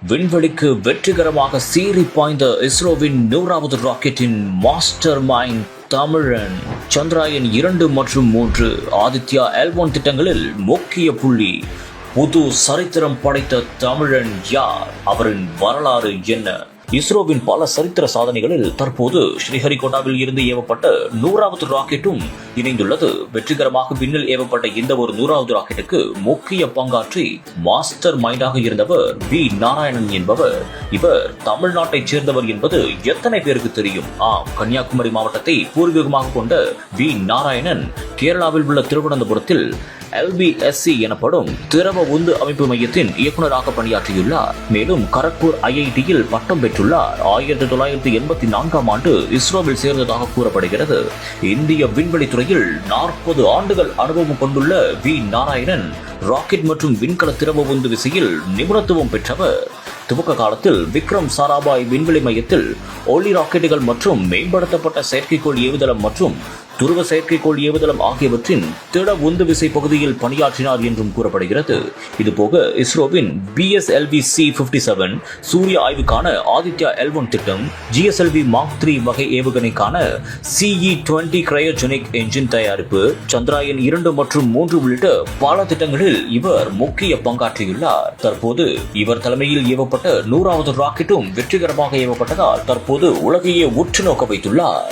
விண்வெளிக்கு வெற்றிகரமாக சீறி பாய்ந்த இஸ்ரோவின் 100வது ராக்கெட்டின் மாஸ்டர் மைண்ட் தமிழன். சந்திராயன் 2 மற்றும் 3 ஆதித்யா L1 திட்டங்களில் முக்கிய புள்ளி. புது சரித்திரம் படைத்த தமிழன் யார்? அவரின் வரலாறு என்ன? இஸ்ரோவின் பல சரித்திர சாதனைகளில் தற்போது ஸ்ரீஹரிகோட்டாவில் இருந்து ஏவப்பட்ட 100வது ராக்கெட்டும் இணைந்துள்ளது. வெற்றிகரமாக விண்ணில் ஏவப்பட்ட இந்த ஒரு 100வது ராக்கெட்டுக்கு முக்கிய பங்காற்றி மாஸ்டர் மைண்டாக இருந்தவர் வி நாராயணன் என்பவர். இவர் தமிழ்நாட்டைச் சேர்ந்தவர் என்பது எத்தனை பேருக்கு தெரியும்? கன்னியாகுமரி மாவட்டத்தை பூர்வீகமாக கொண்ட வி நாராயணன் கேரளாவில் உள்ள திருவனந்தபுரத்தில் LBSC எனப்படும் திரவ உந்து அமைப்பு மையத்தின் இயக்குநராக பணியாற்றியுள்ளார். மேலும் கரக்பூர் IITயில் பட்டம் பெற்றுள்ளார். 1984ஆம் ஆண்டு இஸ்ரோவில் சேர்ந்ததாக கூறப்படுகிறது. இந்திய விண்வெளி துறையில் 40 ஆண்டுகள் அனுபவம் கொண்டுள்ள வி நாராயணன் ராக்கெட் மற்றும் விண்கல திரவ உந்து விசையில் நிபுணத்துவம் பெற்றவர். துவக்க காலத்தில் விக்ரம் சாராபாய் விண்வெளி மையத்தில் ஒளி ராக்கெட்டுகள் மற்றும் மேம்படுத்தப்பட்ட செயற்கைக்கோள் ஏவுதளம் மற்றும் துருவ செயற்கைக்கோள் ஏவுதளம் ஆகியவற்றின் திட உந்து விசை பகுதியில் பணியாற்றினார் என்றும் கூறப்படுகிறது. இதுபோக இஸ்ரோவின் BSLV C-57 சூரிய ஆய்வுக்கான ஆதித்யா L1 திட்டம், GSLV Mark 3 வகை ஏவுகணைக்கான CE-20 கிரையோஜெனிக் என்ஜின் தயாரிப்பு, சந்திராயன் 2 மற்றும் 3 உள்ளிட்ட பல திட்டங்களில் இவர் முக்கிய பங்காற்றியுள்ளார். தற்போது இவர் தலைமையில் ஏவப்பட்ட 100வது ராக்கெட்டும் வெற்றிகரமாக ஏவப்பட்டதால் தற்போது உலகையே உற்று நோக்க வைத்துள்ளார்.